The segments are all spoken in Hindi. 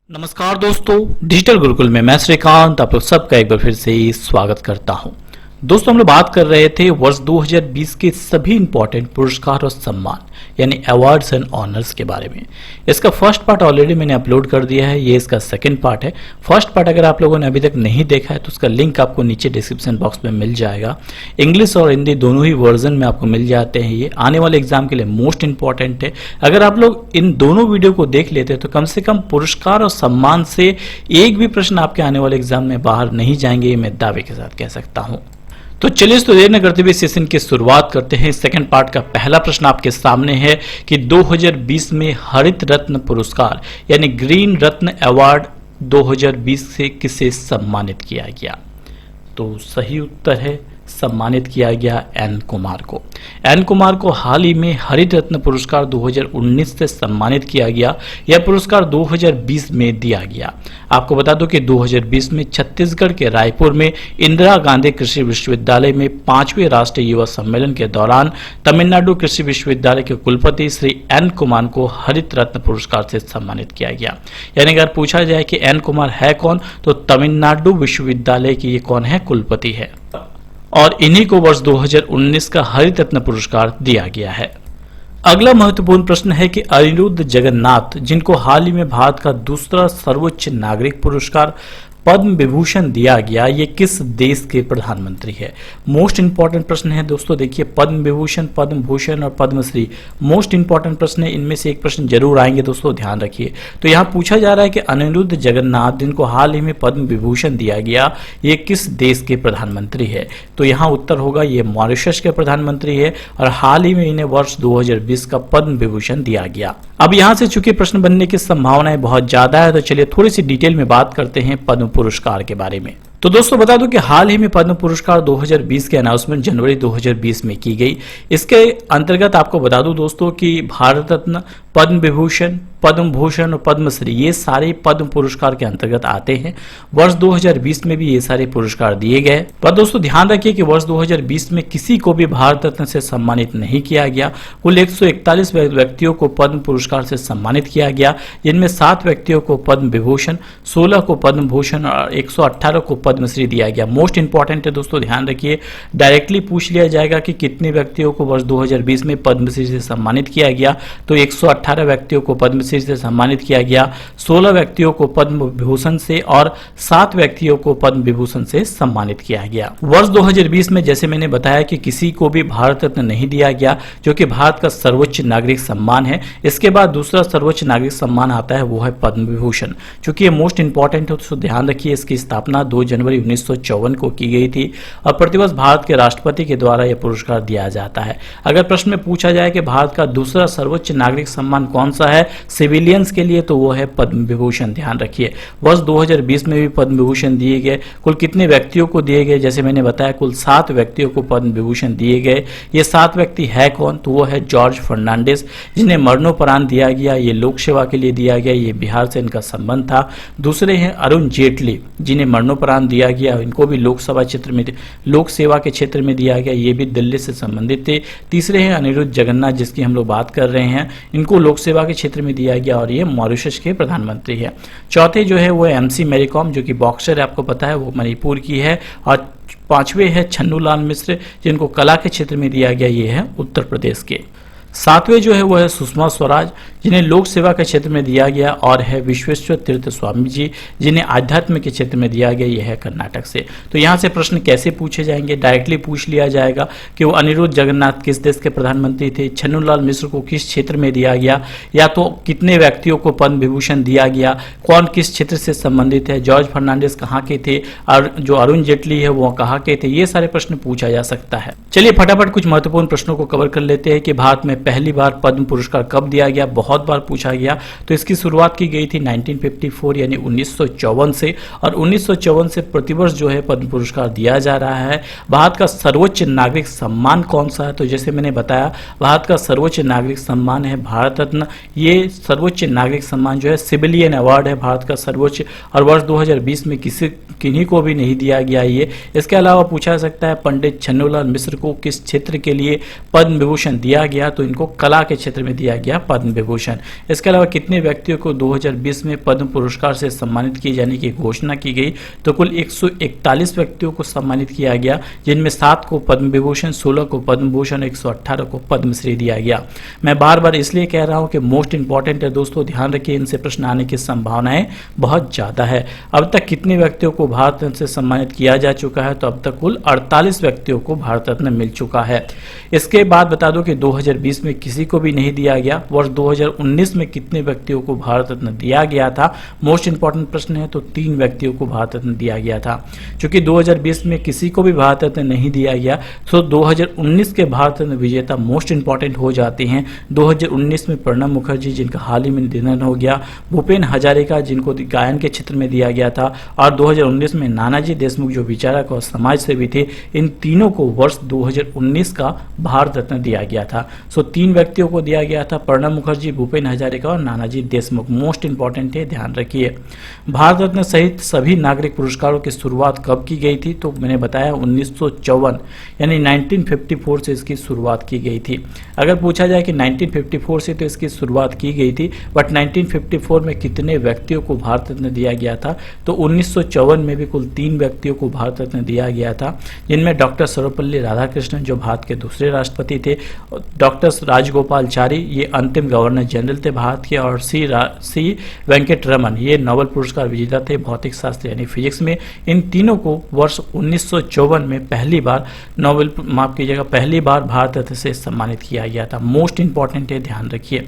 नमस्कार दोस्तों, डिजिटल गुरुकुल में मैं श्रीकांत आप लोग सबका एक बार फिर से स्वागत करता हूं। दोस्तों, हम लोग बात कर रहे थे वर्ष 2020 के सभी इंपॉर्टेंट पुरस्कार और सम्मान यानी अवार्ड्स एंड ऑनर्स के बारे में। इसका फर्स्ट पार्ट ऑलरेडी मैंने अपलोड कर दिया है, ये इसका सेकंड पार्ट है। फर्स्ट पार्ट अगर आप लोगों ने अभी तक नहीं देखा है तो उसका लिंक आपको नीचे डिस्क्रिप्शन बॉक्स में मिल जाएगा। इंग्लिश और हिंदी दोनों ही वर्जन में आपको मिल जाते हैं। ये आने वाले एग्जाम के लिए मोस्ट इंपॉर्टेंट है। अगर आप लोग इन दोनों वीडियो को देख लेते हैं तो कम से कम पुरस्कार और सम्मान से एक भी प्रश्न आपके आने वाले एग्जाम में बाहर नहीं जाएंगे, ये मैं दावे के साथ कह सकता हूं। तो चलिए तो देर न करते हुए सेशन की शुरुआत करते हैं। सेकंड पार्ट का पहला प्रश्न आपके सामने है कि 2020 में हरित रत्न पुरस्कार यानी ग्रीन रत्न अवार्ड 2020 से किसे सम्मानित किया गया। तो सही उत्तर है सम्मानित किया गया एन कुमार को। एन कुमार को हाल ही में हरित रत्न पुरस्कार 2019 से सम्मानित किया गया। यह पुरस्कार 2020 में दिया गया। आपको बता दूं कि 2020 में छत्तीसगढ़ के रायपुर में इंदिरा गांधी कृषि विश्वविद्यालय में 5वें राष्ट्रीय युवा सम्मेलन के दौरान तमिलनाडु कृषि विश्वविद्यालय के कुलपति श्री एन कुमार को हरित रत्न पुरस्कार से सम्मानित किया गया। यानी अगर पूछा जाए कि एन कुमार है कौन, तो तमिलनाडु विश्वविद्यालय की ये कौन है, कुलपति है, और इन्हीं को वर्ष 2019 का हरित रत्न पुरस्कार दिया गया है। अगला महत्वपूर्ण प्रश्न है कि अनिरुद्ध जगन्नाथ, जिनको हाल ही में भारत का दूसरा सर्वोच्च नागरिक पुरस्कार पद्म विभूषण दिया गया, ये किस देश के प्रधानमंत्री है। मोस्ट इंपॉर्टेंट प्रश्न है दोस्तों। देखिए, पद्म विभूषण, पद्म भूषण और पद्मश्री मोस्ट इंपॉर्टेंट प्रश्न है। इनमें से एक प्रश्न जरूर आएंगे दोस्तों, ध्यान रखिए। तो यहाँ पूछा जा रहा है कि अनिरुद्ध जगन्नाथ, जिनको हाल ही में पद्म विभूषण दिया गया, ये किस देश के प्रधानमंत्री है। तो यहाँ उत्तर होगा ये मॉरिशस के प्रधानमंत्री है और हाल ही में इन्हें वर्ष 2020 का पद्म विभूषण दिया गया। अब यहाँ से चूंकि प्रश्न बनने की संभावनाएं बहुत ज्यादा है, तो चलिए थोड़ी सी डिटेल में बात करते हैं पद्म पुरस्कार के बारे में। तो दोस्तों बता दूं कि हाल ही में पद्म पुरस्कार 2020 के अनाउंसमेंट जनवरी 2020 में की गई। इसके अंतर्गत आपको बता दूं दोस्तों कि भारत रत्न, पद्म विभूषण, पद्म भूषण और पद्मश्री ये सारे पद्म पुरस्कार के अंतर्गत आते हैं। वर्ष 2020 में भी ये सारे पुरस्कार दिए गए। पर दोस्तों ध्यान रखिए कि वर्ष 2020 में किसी को भी भारत रत्न से सम्मानित नहीं किया गया। कुल 141 व्यक्तियों को पद्म पुरस्कार से सम्मानित किया गया, जिनमें 7 व्यक्तियों को पद्म विभूषण, 16 को पद्म भूषण और 118 को पद्मश्री दिया गया। मोस्ट इंपॉर्टेंट है दोस्तों, ध्यान रखिए। डायरेक्टली पूछ लिया जाएगा कि कितने व्यक्तियों को वर्ष 2020 में पद्मश्री से सम्मानित किया गया, तो 118 व्यक्तियों को पद्मश्री से सम्मानित किया गया, 16 व्यक्तियों को पद्म विभूषण से और 7 व्यक्तियों को पद्म विभूषण से सम्मानित किया गया। वर्ष 2020 में जैसे मैंने बताया कि किसी को भी भारत रत्न नहीं दिया गया, जो कि भारत का सर्वोच्च नागरिक सम्मान है। इसके बाद दूसरा सर्वोच्च नागरिक सम्मान आता है, वो है पद्म विभूषण। चूंकि ये मोस्ट इंपॉर्टेंट है तो ध्यान रखिए, इसकी स्थापना 2 जनवरी 1954 को की गई थी और प्रतिवर्ष भारत के राष्ट्रपति के द्वारा यह पुरस्कार दिया जाता है। अगर प्रश्न में पूछा जाए कि भारत का दूसरा सर्वोच्च नागरिक सम्मान कौन सा है सिविलियंस के लिए, तो वो है पद्म विभूषण। ध्यान रखिए, वर्ष 2020 में भी पद्म विभूषण दिए गए। कुल कितने व्यक्तियों को दिए गए, जैसे मैंने बताया कुल 7 व्यक्तियों को पद्म विभूषण दिए गए। ये 7 व्यक्ति है कौन, तो वो है जॉर्ज फर्नांडिस, जिन्हें मरणोपरांत दिया गया। ये लोक सेवा के लिए दिया गया, ये बिहार से इनका संबंध था। दूसरे हैं अरुण जेटली, जिन्हें मरणोपरांत दिया गया, इनको भी लोकसभा क्षेत्र में, लोक सेवा के क्षेत्र में दिया गया, ये भी दिल्ली से संबंधित थे। तीसरे हैं अनिरुद्ध जगन्नाथ, जिसकी हम लोग बात कर रहे हैं, इनको लोक सेवा के क्षेत्र में दिया गया और ये मॉरिशस के प्रधानमंत्री है। चौथे जो है वो एमसी मैरी कॉम, जो कि बॉक्सर है, आपको पता है, वो मणिपुर की है। और 5वें है छन्नूलाल मिश्र, जिनको कला के क्षेत्र में दिया गया, ये है उत्तर प्रदेश के। 7वें जो है वो है सुषमा स्वराज, जिन्हें लोक सेवा के क्षेत्र में दिया गया, और है विश्वेश्वर तीर्थ स्वामी जी, जिन्हें आध्यात्म के क्षेत्र में दिया गया, यह है कर्नाटक से। तो यहाँ से प्रश्न कैसे पूछे जाएंगे, डायरेक्टली पूछ लिया जाएगा कि वो अनिरुद्ध जगन्नाथ किस देश के प्रधानमंत्री थे, छन्नूलाल मिश्र को किस क्षेत्र में दिया गया, या तो कितने व्यक्तियों को पद्म विभूषण दिया गया, कौन किस क्षेत्र से संबंधित है, जॉर्ज फर्नांडिस कहाँ के थे, और जो अरुण जेटली है वो कहाँ के थे। ये सारे प्रश्न पूछा जा सकता है। चलिए फटाफट कुछ महत्वपूर्ण प्रश्नों को कवर कर लेते हैं कि भारत में पहली बार पद्म पुरस्कार कब दिया गया। बहुत बार पूछा गया। तो इसकी शुरुआत की गई थी 1954 यानी 1954 से, और 1954 से प्रतिवर्ष जो है पद्म पुरस्कार दिया जा रहा है। भारत का सर्वोच्च नागरिक सम्मान कौन सा है, तो जैसे मैंने बताया भारत का सर्वोच्च नागरिक सम्मान है भारत रत्न। ये सर्वोच्च नागरिक सम्मान जो है सिविलियन अवार्ड है भारत का सर्वोच्च, और वर्ष 2020 में किन्हीं को भी नहीं दिया गया ये। इसके अलावा पूछा जा सकता है पंडित छन्नूलाल मिश्र को किस क्षेत्र के लिए पद्म विभूषण दिया गया, तो इनको कला के क्षेत्र में दिया गया पद्म विभूषण। विभूषण। इसके अलावा कितने व्यक्तियों को 2020 में पद्म पुरस्कार से सम्मानित किए जाने की घोषणा की गई, तो कुल 141 व्यक्तियों को सम्मानित किया गया, जिनमें 7 को पद्म विभूषण, 16 को पद्म भूषण, 118 को पद्मश्री दिया गया। मैं बार बार इसलिए कह रहा हूं कि मोस्ट इंपॉर्टेंट है दोस्तों, ध्यान रखिए, इनसे प्रश्न आने की संभावनाएं बहुत ज्यादा है। अब तक कितने व्यक्तियों को भारत रत्न से सम्मानित किया जा चुका है, तो अब तक कुल 48 व्यक्तियों को भारत रत्न मिल चुका है। इसके बाद बता दो कि 2020 में किसी को भी नहीं दिया गया। वर्ष 2019 में कितने व्यक्तियों को भारत रत्न दिया गया था, मोस्ट इंपॉर्टेंट प्रश्न है, तो 3 व्यक्तियों को भारत रत्न दिया गया था। क्योंकि 2020 में किसी को भी भारत रत्न नहीं दिया गया, तो 2019 के भारत रत्न विजेता मोस्ट इंपॉर्टेंट हो जाते हैं। 2019 में प्रणब मुखर्जी, जिनका हाल ही में निधन हो गया, भूपेन हजारिका, जिनको गायन के क्षेत्र में दिया गया था, और 2019 में नानाजी देशमुख, जो विचारक और समाज सेवी थे। इन तीनों को वर्ष 2019 का भारत रत्न दिया गया था। सो 3 व्यक्तियों को दिया गया था, प्रणब मुखर्जी, भूपेन हजारिका और नानाजी देशमुख। मोस्ट इंपॉर्टेंट है, ध्यान रखिए। भारत रत्न सहित सभी नागरिक पुरस्कारों की शुरुआत कब की गई थी, तो मैंने बताया 1954 यानी 1954 से इसकी शुरुआत की गई थी। अगर पूछा जाए कि 1954 से तो इसकी शुरुआत की गई थी, बट 1954 में कितने व्यक्तियों को भारत रत्न दिया गया था, तो 1954 में भी कुल 3 व्यक्तियों को भारत रत्न दिया गया था, जिनमें डॉक्टर सर्वपल्ली राधाकृष्णन, जो भारत के दूसरे राष्ट्रपति थे, डॉक्टर राजगोपालाचारी, ये अंतिम गवर्नर जनरल थे भारत के, और सी वेंकट रमन, ये नोबेल पुरस्कार विजेता थे भौतिक शास्त्र यानी फिजिक्स में। इन तीनों को वर्ष 1954 में पहली बार पहली बार भारत रत्न से सम्मानित किया गया था। मोस्ट इंपॉर्टेंट है, ध्यान रखिए।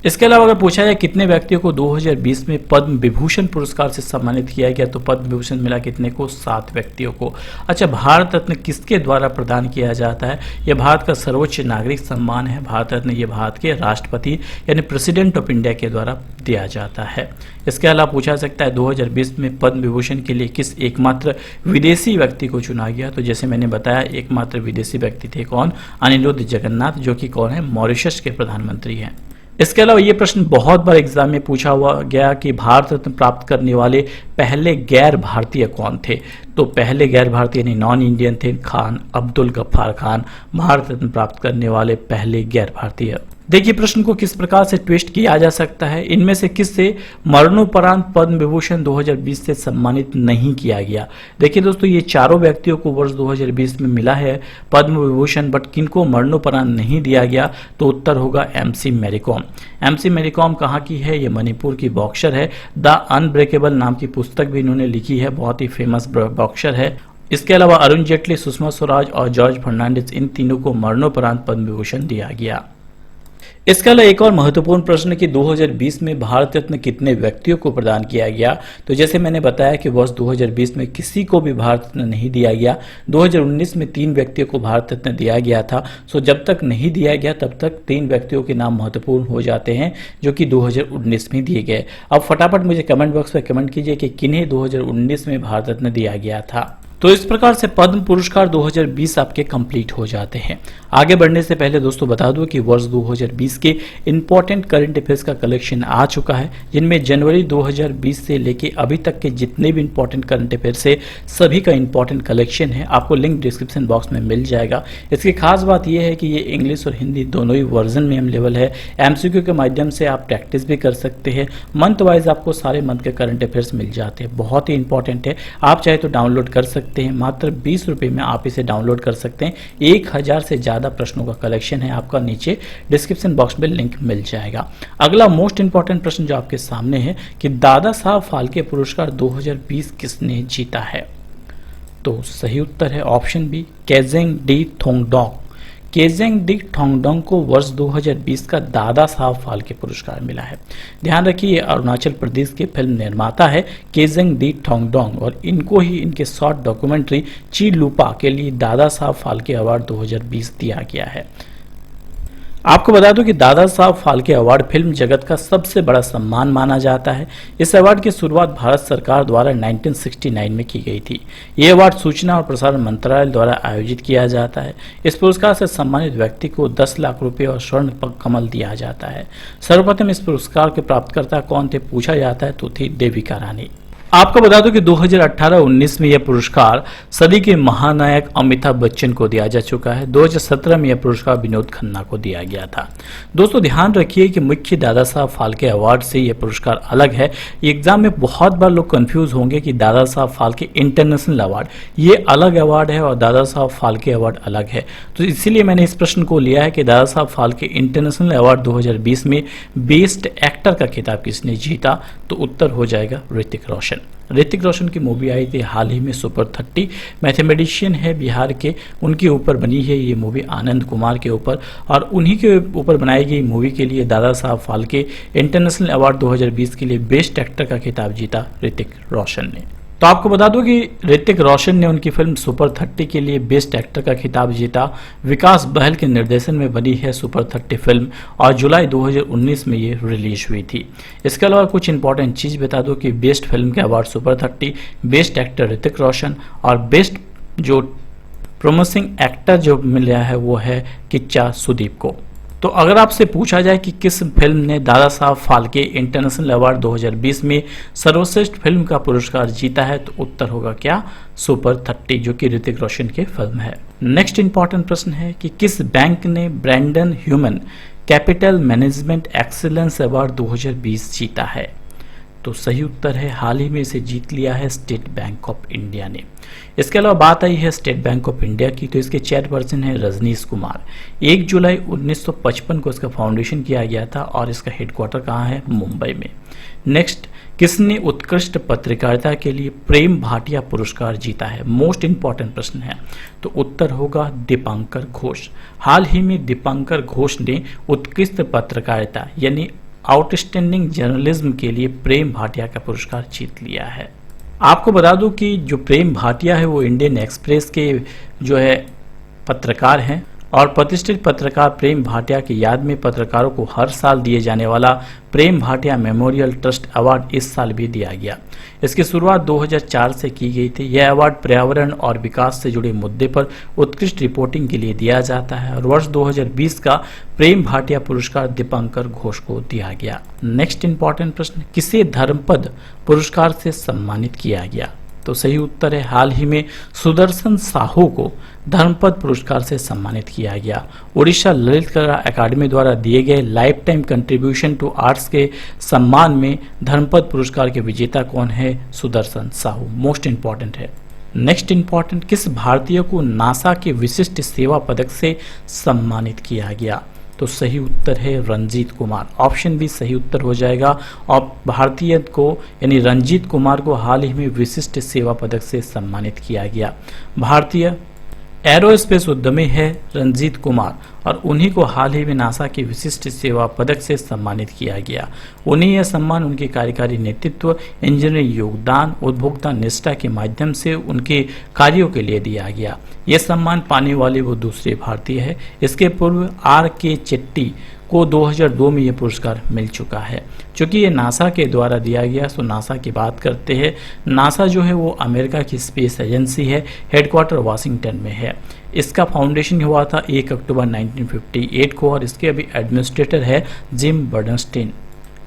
इसके अलावा अगर पूछा जाए कितने व्यक्तियों को 2020 में पद्म विभूषण पुरस्कार से सम्मानित किया गया, तो पद्म विभूषण मिला कितने को, 7 व्यक्तियों को। अच्छा, भारत रत्न किसके द्वारा प्रदान किया जाता है? यह भारत का सर्वोच्च नागरिक सम्मान है। भारत रत्न ये भारत के राष्ट्रपति यानी प्रेसिडेंट ऑफ इंडिया के द्वारा दिया जाता है। इसके अलावा पूछा सकता है 2020 में पद्म विभूषण के लिए किस एकमात्र विदेशी व्यक्ति को चुना गया, तो जैसे मैंने बताया एकमात्र विदेशी व्यक्ति थे कौन, अनिरुद्ध जगन्नाथ, जो कि कौन है, मॉरिशस के प्रधानमंत्री हैं। इसके अलावा ये प्रश्न बहुत बार एग्जाम में पूछा हुआ गया कि भारत रत्न प्राप्त करने वाले पहले गैर भारतीय कौन थे, तो पहले गैर भारतीय यानी नॉन इंडियन थे खान अब्दुल गफ्फार खान, भारत रत्न प्राप्त करने वाले पहले गैर भारतीय। देखिए प्रश्न को किस प्रकार से ट्विस्ट किया जा सकता है, इनमें से किससे मरणोपरांत पद्म विभूषण 2020 से सम्मानित नहीं किया गया। देखिए दोस्तों, ये चारों व्यक्तियों को वर्ष 2020 में मिला है पद्म विभूषण, बट किनको मरणोपरांत नहीं दिया गया, तो उत्तर होगा एमसी मैरी कॉम। एमसी मैरी कॉम कहाँ की है, ये मणिपुर की बॉक्सर है। द अनब्रेकेबल नाम की पुस्तक भी इन्होंने लिखी है, बहुत ही फेमस बॉक्सर है। इसके अलावा अरुण जेटली, सुषमा स्वराज और जॉर्ज फर्नांडिस, इन तीनों को मरणोपरांत पद्म विभूषण दिया गया। इसके अलावा एक और महत्वपूर्ण प्रश्न कि 2020 में भारत रत्न कितने व्यक्तियों को प्रदान किया गया, तो जैसे मैंने बताया कि वर्ष 2020 में किसी को भी भारत रत्न नहीं दिया गया। 2019 में 3 व्यक्तियों को भारत रत्न दिया गया था। सो जब तक नहीं दिया गया तब तक 3 व्यक्तियों के नाम महत्वपूर्ण हो जाते हैं, जो कि 2019 में दिए गए। अब फटाफट मुझे कमेंट बॉक्स में कमेंट कीजिए कि किन्हें 2019 में भारत रत्न दिया गया था। तो इस प्रकार से पद्म पुरस्कार 2020 आपके कंप्लीट हो जाते हैं। आगे बढ़ने से पहले दोस्तों बता दूं कि वर्ष 2020 के इंपॉर्टेंट करंट अफेयर्स का कलेक्शन आ चुका है, जिनमें जनवरी 2020 से लेके अभी तक के जितने भी इंपॉर्टेंट करंट अफेयर्स है सभी का इंपॉर्टेंट कलेक्शन है। आपको लिंक डिस्क्रिप्शन बॉक्स में मिल जाएगा। इसकी खास बात यह है कि ये इंग्लिश और हिंदी दोनों ही वर्जन में अवेलेबल है। एमसीक्यू के माध्यम से आप प्रैक्टिस भी कर सकते हैं। मंथ वाइज आपको सारे मंथ के करंट अफेयर्स मिल जाते हैं, बहुत ही इंपॉर्टेंट है। आप चाहे तो डाउनलोड कर सकते हैं, मात्र 20 रुपए में आप इसे डाउनलोड कर सकते हैं। 1000 से ज्यादा प्रश्नों का कलेक्शन है, आपका नीचे डिस्क्रिप्शन बॉक्स में लिंक मिल जाएगा। अगला मोस्ट इंपॉर्टेंट प्रश्न जो आपके सामने है कि दादा साहब फाल्के पुरस्कार 2020 किसने जीता है, तो सही उत्तर है ऑप्शन बी, केजेंग डी थोंगडोंग। केजेंग डी थोंगडोंग को वर्ष 2020 का दादा साहब फाल्के पुरस्कार मिला है। ध्यान रखिए, ये अरुणाचल प्रदेश के फिल्म निर्माता है केजेंग डी थोंगडोंग, और इनको ही इनके शॉर्ट डॉक्यूमेंट्री ची लूपा के लिए दादा साहब फाल्के अवार्ड 2020 दिया गया है। आपको बता दूं कि दादा साहब फाल्के अवार्ड फिल्म जगत का सबसे बड़ा सम्मान माना जाता है। इस अवार्ड की शुरुआत भारत सरकार द्वारा 1969 में की गई थी। ये अवार्ड सूचना और प्रसारण मंत्रालय द्वारा आयोजित किया जाता है। इस पुरस्कार से सम्मानित व्यक्ति को 10 लाख रुपए और स्वर्ण कमल दिया जाता है। सर्वप्रथम इस पुरस्कार के प्राप्तकर्ता कौन थे पूछा जाता है तो थी देविका रानी। आपको बता दूं कि 2018-19 में यह पुरस्कार सदी के महानायक अमिताभ बच्चन को दिया जा चुका है। 2017 में यह पुरस्कार विनोद खन्ना को दिया गया था। दोस्तों ध्यान रखिए कि मुख्य दादा साहब फाल्के अवार्ड से यह पुरस्कार अलग है। एग्जाम में बहुत बार लोग कंफ्यूज होंगे कि दादा साहब फाल्के इंटरनेशनल अवार्ड ये अलग अवार्ड है और दादा साहब फाल्के अवार्ड अलग है। तो इसीलिए मैंने इस प्रश्न को लिया है कि दादा साहब फाल्के इंटरनेशनल अवार्ड 2020 में बेस्ट एक्टर का खिताब किसने जीता, तो उत्तर हो जाएगा ऋतिक रोशन। ऋतिक रोशन की मूवी आई थी हाल ही में सुपर 30, मैथमेटिशियन है बिहार के, उनके ऊपर बनी है ये मूवी आनंद कुमार के ऊपर, और उन्हीं के ऊपर बनाई गई मूवी के लिए दादा साहब फाल्के इंटरनेशनल अवार्ड 2020 के लिए बेस्ट एक्टर का खिताब जीता ऋतिक रोशन ने। तो आपको बता दूं कि ऋतिक रोशन ने उनकी फिल्म सुपर 30 के लिए बेस्ट एक्टर का खिताब जीता। विकास बहल के निर्देशन में बनी है सुपर 30 फिल्म और जुलाई 2019 में ये रिलीज हुई थी। इसके अलावा कुछ इंपॉर्टेंट चीज बता दूं कि बेस्ट फिल्म के award super 30, best actor Hrithik Roshan और बेस्ट जो प्रोमिसिंग एक्टर जो मिला है वो है किच्चा सुदीप को। तो अगर आपसे पूछा जाए कि किस फिल्म ने दादा साहब फाल्के इंटरनेशनल अवार्ड 2020 में सर्वश्रेष्ठ फिल्म का पुरस्कार जीता है, तो उत्तर होगा क्या, सुपर 30, जो कि ऋतिक रोशन की फिल्म है। नेक्स्ट इंपॉर्टेंट प्रश्न है कि किस बैंक ने Brandon human capital management excellence award 2020 जीता है, तो सही उत्तर है हाल ही में इसे जीत लिया है स्टेट बैंक ऑफ इंडिया ने। इसके अलावा बात आई है स्टेट बैंक ऑफ इंडिया की, तो इसके चेयरपर्सन है रजनीश कुमार। 1 जुलाई 1955 को इसका फाउंडेशन किया गया था और इसका हेडक्वार्टर कहाँ है, मुंबई में। नेक्स्ट, किसने उत्कृष्ट पत्रकारिता के लिए प्रेम भाटिया पुरस्कार जीता है, मोस्ट इंपॉर्टेंट प्रश्न है, तो उत्तर होगा दीपांकर घोष। हाल ही में दीपांकर घोष ने उत्कृष्ट पत्रकारिता यानी आउटस्टैंडिंग जर्नलिज्म के लिए प्रेम भाटिया का पुरस्कार जीत लिया है। आपको बता दूं कि जो प्रेम भाटिया है वो इंडियन एक्सप्रेस के जो है पत्रकार हैं और प्रतिष्ठित पत्रकार प्रेम भाटिया की याद में पत्रकारों को हर साल दिए जाने वाला प्रेम भाटिया मेमोरियल ट्रस्ट अवार्ड इस साल भी दिया गया। इसकी शुरुआत 2004 से की गई थी। यह अवार्ड पर्यावरण और विकास से जुड़े मुद्दे पर उत्कृष्ट रिपोर्टिंग के लिए दिया जाता है और वर्ष 2020 का प्रेम भाटिया पुरस्कार दीपांकर घोष को दिया गया। नेक्स्ट इंपॉर्टेंट प्रश्न, किसे धर्मपद पुरस्कार से सम्मानित किया गया, तो सही उत्तर है हाल ही में सुदर्शन साहू को धर्मपद पुरस्कार से सम्मानित किया गया। उड़ीसा ललित कला अकादमी द्वारा दिए गए life time contribution to arts के सम्मान में धर्मपद पुरस्कार के विजेता कौन है, सुदर्शन साहू, मोस्ट इंपॉर्टेंट है। नेक्स्ट इंपॉर्टेंट, किस भारतीय को नासा के विशिष्ट सेवा पदक से सम्मानित किया गया, तो सही उत्तर है रंजीत कुमार, ऑप्शन बी सही उत्तर हो जाएगा। और भारतीय को यानी रंजीत कुमार को हाल ही में विशिष्ट सेवा पदक से सम्मानित किया गया। भारतीय एरोस्पेस उद्यमी है रंजीत कुमार और उन्हीं को हाल ही में नासा के विशिष्ट सेवा पदक से सम्मानित किया गया। उन्हें यह सम्मान उनके कार्यकारी नेतृत्व, इंजीनियरिंग योगदान, उपभोक्ता निष्ठा के माध्यम से उनके कार्यों के लिए दिया गया। यह सम्मान पाने वाले वो दूसरे भारतीय है। इसके पूर्व R.K. चेट्टी को 2002 में यह पुरस्कार मिल चुका है। चूंकि ये नासा के द्वारा दिया गया, तो नासा की बात करते हैं। नासा जो है वो अमेरिका की स्पेस एजेंसी है, हेडक्वार्टर वाशिंगटन में है। इसका फाउंडेशन हुआ था 1 अक्टूबर 1958 को और इसके अभी एडमिनिस्ट्रेटर है जिम बर्नस्टीन।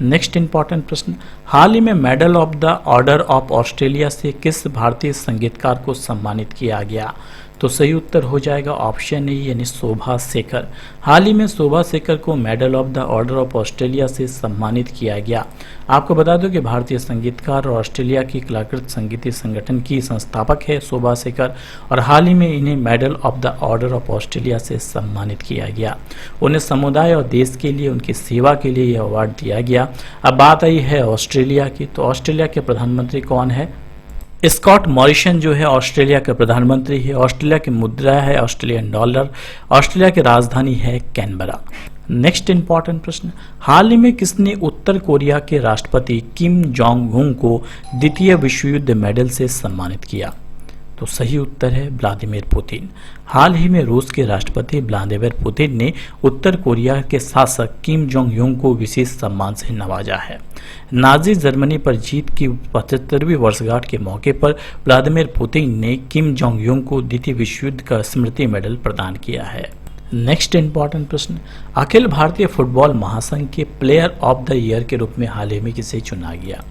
नेक्स्ट इंपॉर्टेंट प्रश्न, हाल ही में medal of the order of Australia से किस भारतीय संगीतकार को सम्मानित किया गया, तो सही उत्तर हो जाएगा ऑप्शन ए यानी शोभा शेखर। हाल ही में शोभा शेखर को medal of the order of Australia से सम्मानित किया गया। आपको बता दो कि भारतीय संगीतकार और ऑस्ट्रेलिया की कलाकृत संगीतीय संगठन की संस्थापक है शोभा शेखर और हाल ही में इन्हें medal of the order of Australia से सम्मानित किया गया। उन्हें समुदाय और देश के लिए उनकी सेवा के लिए यह अवार्ड दिया गया। अब बात आई है ऑस्ट्रेलिया की, तो ऑस्ट्रेलिया के प्रधानमंत्री कौन है, स्कॉट मॉरिसन जो है ऑस्ट्रेलिया के प्रधानमंत्री है। ऑस्ट्रेलिया की मुद्रा है ऑस्ट्रेलियन डॉलर। ऑस्ट्रेलिया की राजधानी है कैनबरा। नेक्स्ट इंपॉर्टेंट प्रश्न, हाल ही में किसने उत्तर कोरिया के राष्ट्रपति किम जोंग उन को द्वितीय विश्व युद्ध मेडल से सम्मानित किया, तो सही उत्तर है व्लादिमीर पुतिन। हाल ही में रूस के राष्ट्रपति व्लादिमीर पुतिन ने उत्तर कोरिया के शासक किम जोंग उन को विशेष सम्मान से नवाजा है। नाजी जर्मनी पर जीत की 75वीं वर्षगांठ के मौके पर व्लादिमीर पुतिन ने किम जोंग उन को द्वितीय विश्व युद्ध का स्मृति मेडल प्रदान किया है। नेक्स्ट इंपॉर्टेंट प्रश्न, अखिल भारतीय फुटबॉल महासंघ के प्लेयर ऑफ द ईयर के रूप में हाल ही में किसे चुना गया?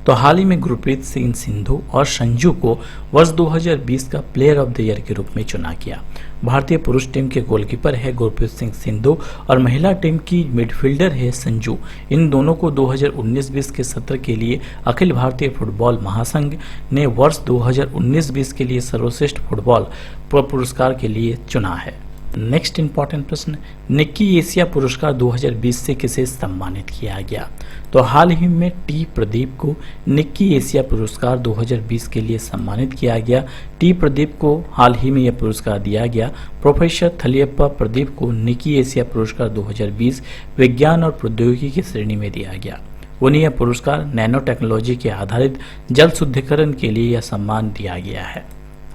तो हाल ही में गुरप्रीत सिंह सिंधु और संजू को वर्ष 2020 का प्लेयर ऑफ द ईयर के रूप में चुना गया। भारतीय पुरुष टीम के गोलकीपर है गुरप्रीत सिंह सिंधु और महिला टीम की मिडफील्डर है संजू। इन दोनों को 2019-20 के सत्र के लिए अखिल भारतीय फुटबॉल महासंघ ने वर्ष 2019-20 के लिए सर्वश्रेष्ठ फुटबॉल पुरस्कार के लिए चुना है। नेक्स्ट इंपॉर्टेंट प्रश्न, निक्की एशिया पुरस्कार 2020 से किसे सम्मानित किया गया? तो हाल ही में टी प्रदीप को निक्की एशिया पुरस्कार 2020 के लिए सम्मानित किया गया। टी प्रदीप को हाल ही में यह पुरस्कार दिया गया। प्रोफेसर थलियप्पा प्रदीप को निक्की एशिया पुरस्कार 2020 विज्ञान और प्रौद्योगिकी की श्रेणी में दिया गया। उन्हें यह पुरस्कार नैनो टेक्नोलॉजी के आधारित जल शुद्धिकरण के लिए यह सम्मान दिया गया है।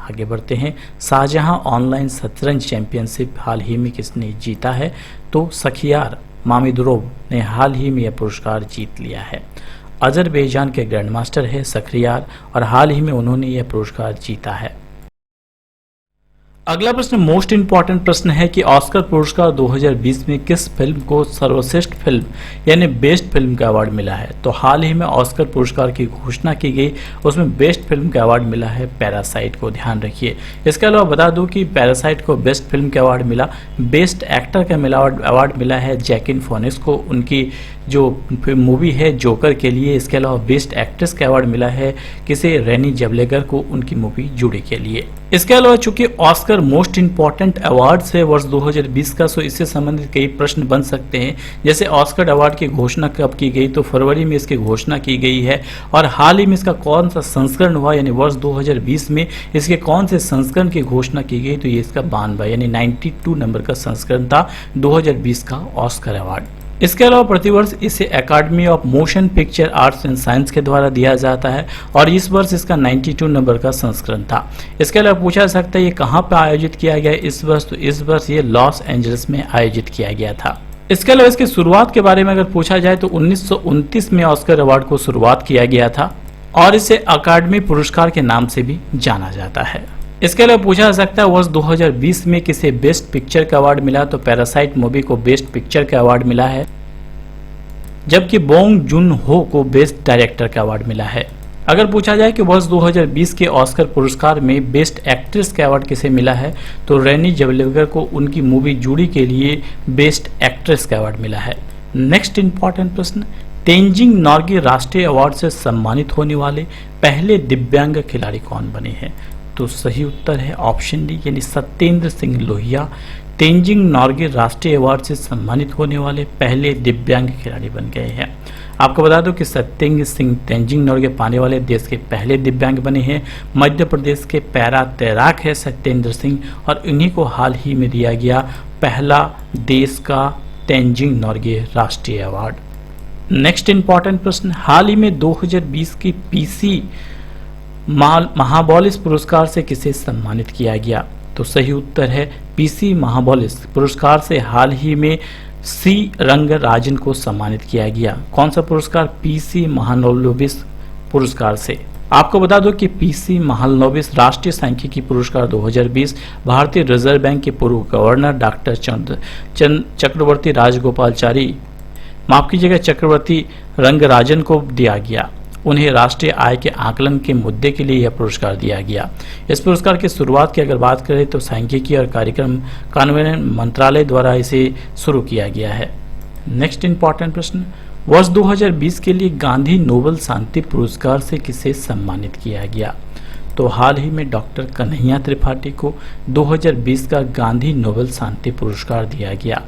आगे बढ़ते हैं, शाहजहां ऑनलाइन शतरंज चैंपियनशिप हाल ही में किसने जीता है? तो सखियार मामिदुरोव ने हाल ही में यह पुरस्कार जीत लिया है। अजरबैजान के ग्रैंडमास्टर है सखरियार और हाल ही में उन्होंने यह पुरस्कार जीता है। अगला प्रश्न मोस्ट इंपॉर्टेंट प्रश्न है कि ऑस्कर पुरस्कार 2020 में किस फिल्म को सर्वश्रेष्ठ फिल्म यानी बेस्ट फिल्म का अवार्ड मिला है? तो हाल ही में ऑस्कर पुरस्कार की घोषणा की गई, उसमें बेस्ट फिल्म का अवार्ड मिला है पैरासाइट को, ध्यान रखिए। इसके अलावा बता दूं कि पैरासाइट को बेस्ट फिल्म का अवार्ड मिला। बेस्ट एक्टर का अवार्ड मिला है जैकिन फोनिक्स को, उनकी जो मूवी है जोकर के लिए। इसके अलावा बेस्ट एक्ट्रेस का अवार्ड मिला है किसे? रेनी जबलेगर को, उनकी मूवी जूडी के लिए। इसके अलावा चूंकि ऑस्कर मोस्ट इंपॉर्टेंट अवार्ड्स है वर्ष 2020 का, सो इससे संबंधित कई प्रश्न बन सकते हैं। जैसे ऑस्कर अवार्ड की घोषणा कब की गई? तो फरवरी में इसकी घोषणा की गई है। और हाल ही में इसका कौन सा संस्करण हुआ, यानी वर्ष 2020 में इसके कौन से संस्करण की घोषणा की गई? तो ये इसका 92 यानी 92 नंबर का संस्करण था 2020 का ऑस्कर अवार्ड। इसके अलावा प्रतिवर्ष इसे academy of motion picture arts and science के द्वारा दिया जाता है और इस वर्ष इसका 92 नंबर का संस्करण था। इसके अलावा पूछा जा सकता है ये कहाँ पर आयोजित किया गया इस वर्ष? तो इस वर्ष ये लॉस एंजल्स में आयोजित किया गया था। इसके अलावा इसकी शुरुआत के बारे में अगर पूछा जाए तो 1929 में ऑस्कर अवार्ड को शुरुआत किया गया था और इसे अकादमी पुरस्कार के नाम से भी जाना जाता है। इसके अलावा पूछा जा सकता है वर्ष 2020 में किसे बेस्ट पिक्चर का अवार्ड मिला? तो पैरासाइट मूवी को बेस्ट पिक्चर का अवार्ड मिला है, जबकि बोंग जून हो को बेस्ट डायरेक्टर का अवार्ड मिला है। अगर पूछा जाए कि वर्ष 2020 के ऑस्कर पुरस्कार में बेस्ट एक्ट्रेस का अवार्ड किसे मिला है? तो रेनी जबलेगर को उनकी मूवी जूडी के लिए बेस्ट एक्ट्रेस का अवार्ड मिला है। नेक्स्ट इंपॉर्टेंट प्रश्न, तेंजिंग नॉर्गे राष्ट्रीय अवार्ड से सम्मानित होने वाले पहले दिव्यांग खिलाड़ी कौन बने हैं? तो सही उत्तर है ऑप्शन डी यानी सत्येंद्र सिंह लोहिया तेंजिंग नॉर्गे राष्ट्रीय अवार्ड से सम्मानित होने वाले पहले दिव्यांग खिलाड़ी बन गए हैं। आपको बता दो कि सत्येंद्र सिंह तेंजिंग नॉर्गे पाने वाले देश के पहले दिव्यांग बने हैं। मध्य प्रदेश के पैरा तैराक है सत्येंद्र सिंह और इन्हीं को हाल ही में दिया गया पहला देश का तेंजिंग नॉर्गे राष्ट्रीय अवार्ड। नेक्स्ट इंपॉर्टेंट प्रश्न, हाल ही में 2020 की पीसी महाबॉलिस पुरस्कार से किसे सम्मानित किया गया? तो सही उत्तर है पीसी महाबॉलिस पुरस्कार से हाल ही में सी रंगराजन को सम्मानित किया गया। कौन सा पुरस्कार? पीसी महालनोबिस पुरस्कार से। आपको बता दो कि पीसी महालनोबिस राष्ट्रीय सांख्यिकी पुरस्कार 2020 भारतीय रिजर्व बैंक के पूर्व गवर्नर डॉक्टर चक्रवर्ती राजगोपालचारी चक्रवर्ती रंगराजन को दिया गया। उन्हें राष्ट्रीय आय के आकलन के मुद्दे के लिए यह पुरस्कार दिया गया। इस पुरस्कार की शुरुआत की अगर बात करें तो सांख्यिकी और कार्यक्रम कार्यान्वयन मंत्रालय द्वारा इसे शुरू किया गया है। नेक्स्ट इंपॉर्टेंट प्रश्न, वर्ष 2020 के लिए गांधी नोबेल शांति पुरस्कार से किसे सम्मानित किया गया? तो हाल ही में डॉक्टर कन्हैया त्रिपाठी को 2020 का गांधी नोबेल शांति पुरस्कार दिया गया।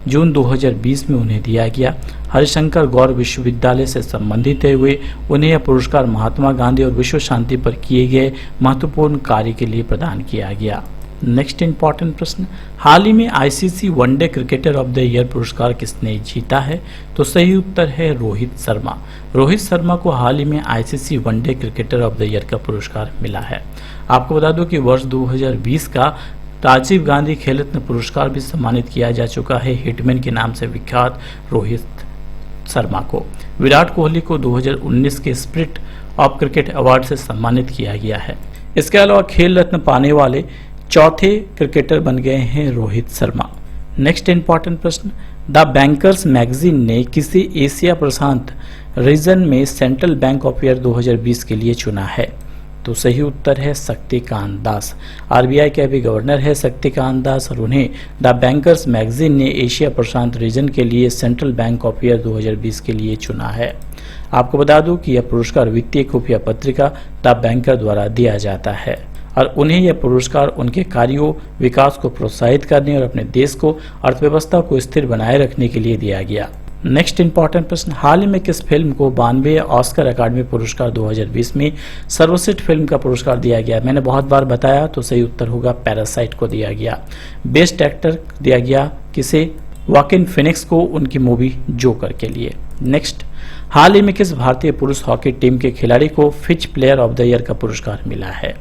जून 2020 में उन्हें दिया गया। हरिशंकर गौर विश्वविद्यालय से संबंधित हुए उन्हें यह पुरस्कार महात्मा गांधी और विश्व शांति पर किए गए महत्वपूर्ण कार्य के लिए प्रदान किया गया। नेक्स्ट इंपॉर्टेंट प्रश्न, हाल ही में ICC one day cricketer of the year पुरस्कार किसने जीता है? तो सही उत्तर है रोहित शर्मा। रोहित शर्मा को हाल ही में ICC one day cricketer of the year का पुरस्कार मिला है। आपको बता दूं कि वर्ष 2020 का राजीव गांधी खेल रत्न पुरस्कार भी सम्मानित किया जा चुका है हिटमैन के नाम से विख्यात रोहित शर्मा को। विराट कोहली को 2019 के स्पिरिट ऑफ क्रिकेट अवार्ड से सम्मानित किया गया है। इसके अलावा खेल रत्न पाने वाले चौथे क्रिकेटर बन गए हैं रोहित शर्मा। नेक्स्ट इंपॉर्टेंट प्रश्न, द बैंकर्स मैगजीन ने किसी एशिया प्रशांत रीजन में सेंट्रल बैंक ऑफ ईयर 2020 के लिए चुना है? तो सही उत्तर है शक्तिकांत दास। आरबीआई के अभी गवर्नर है शक्तिकांत दास और उन्हें द बैंकर्स मैगजीन ने एशिया प्रशांत रीजन के लिए सेंट्रल बैंक ऑफ ईयर 2020 के लिए चुना है। आपको बता दूं कि यह पुरस्कार वित्तीय खुफिया पत्रिका द बैंकर द्वारा दिया जाता है और उन्हें यह पुरस्कार उनके कार्यों, विकास को प्रोत्साहित करने और अपने देश को अर्थव्यवस्था को स्थिर बनाए रखने के लिए दिया गया। नेक्स्ट इंपॉर्टेंट प्रश्न, हाल ही में किस फिल्म को 92 ऑस्कर अकादमी पुरस्कार 2020 में सर्वश्रेष्ठ फिल्म का पुरस्कार दिया गया? मैंने बहुत बार बताया, तो सही उत्तर होगा पैरासाइट को दिया गया। बेस्ट एक्टर दिया गया किसे? वाकिन फिनिक्स को उनकी मूवी जोकर के लिए। नेक्स्ट, हाल ही में किस भारतीय पुरुष हॉकी टीम के खिलाड़ी को Fitch player of the year का पुरस्कार मिला है?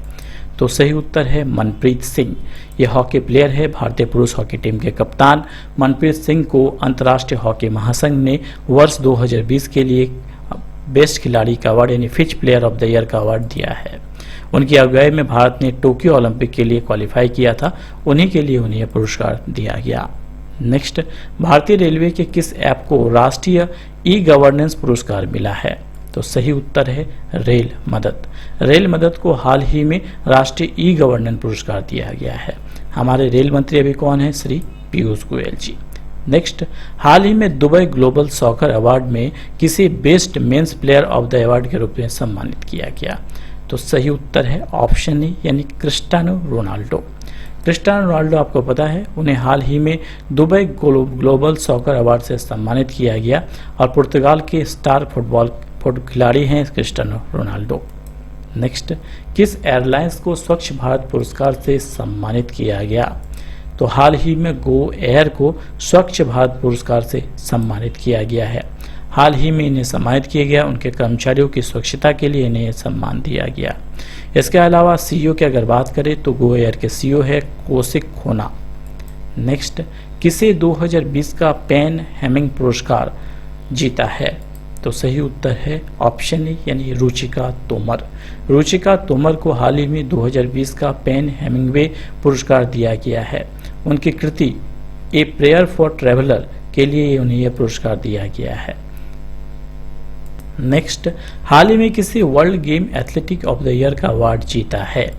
तो सही उत्तर है मनप्रीत सिंह। यह हॉकी प्लेयर है। भारतीय पुरुष हॉकी टीम के कप्तान मनप्रीत सिंह को अंतर्राष्ट्रीय हॉकी महासंघ ने वर्ष 2020 के लिए बेस्ट खिलाड़ी का अवार्ड यानी Fitch player of the year का अवार्ड दिया है। उनकी अगुवाई में भारत ने टोक्यो ओलंपिक के लिए क्वालिफाई किया था, उन्हीं के लिए उन्हें यह पुरस्कार दिया गया। नेक्स्ट, भारतीय रेलवे के किस ऐप को राष्ट्रीय ई गवर्नेंस पुरस्कार मिला है? तो सही उत्तर है रेल मदद। रेल मदद को हाल ही में राष्ट्रीय ई गवर्नेंस पुरस्कार दिया गया है। हमारे रेल मंत्री अभी कौन है? श्री पीयूष गोयल जी। नेक्स्ट, हाल ही में दुबई ग्लोबल सॉकर अवार्ड में किसी best men's player of the award के रूप में सम्मानित किया गया? तो सही उत्तर है ऑप्शन ए यानी क्रिस्टियानो रोनाल्डो। क्रिस्टियानो रोनाल्डो आपको पता है, उन्हें हाल ही में दुबई ग्लोबल सॉकर अवार्ड से सम्मानित किया गया और पुर्तगाल के स्टार फुटबॉल खिलाड़ी हैं क्रिस्टियानो रोनाल्डो। नेक्स्ट, किस एयरलाइंस को स्वच्छ भारत पुरस्कार से सम्मानित किया गया? तो हाल ही में गो एयर को स्वच्छ भारत पुरस्कार से सम्मानित किया गया है। हाल ही में इन्हें सम्मानित किया गया, उनके कर्मचारियों की स्वच्छता के लिए इन्हें सम्मान दिया गया। इसके अलावा सीईओ की अगर बात करें तो गो एयर के सीईओ है कौशिक खोना। नेक्स्ट, किसे 2020 का पेन हेमिंग पुरस्कार जीता है? तो सही उत्तर है ऑप्शन ए यानी रुचिका तोमर। रुचिका तोमर को हाल ही में 2020 का पेन हेमिंगवे पुरस्कार दिया गया है। उनकी कृति ए प्रेयर फॉर ट्रेवलर के लिए उन्हें यह पुरस्कार दिया गया है। नेक्स्ट, हाल ही में किसी world game athletic of the year का अवार्ड जीता है?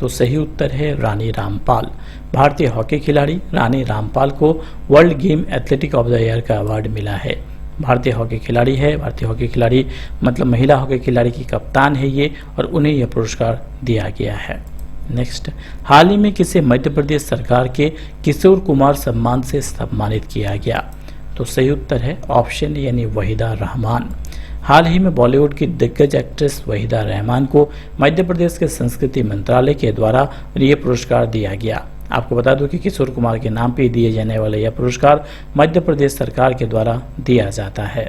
तो सही उत्तर है रानी रामपाल। भारतीय हॉकी खिलाड़ी रानी रामपाल को world game athletic of the year का अवार्ड मिला है। भारतीय हॉकी खिलाड़ी है, भारतीय हॉकी खिलाड़ी मतलब महिला हॉकी खिलाड़ी की कप्तान है ये, और उन्हें यह पुरस्कार दिया गया है। नेक्स्ट, हाल ही में किसे मध्य प्रदेश सरकार के किशोर कुमार सम्मान से सम्मानित किया गया? तो सही उत्तर है ऑप्शन यानी वहीदा रहमान। हाल ही में बॉलीवुड की दिग्गज एक्ट्रेस वहीदा रहमान को मध्य प्रदेश के संस्कृति मंत्रालय के द्वारा ये पुरस्कार दिया गया। आपको बता दूं कि किशोर कुमार के नाम पे दिए जाने वाला यह पुरस्कार मध्य प्रदेश सरकार के द्वारा दिया जाता है।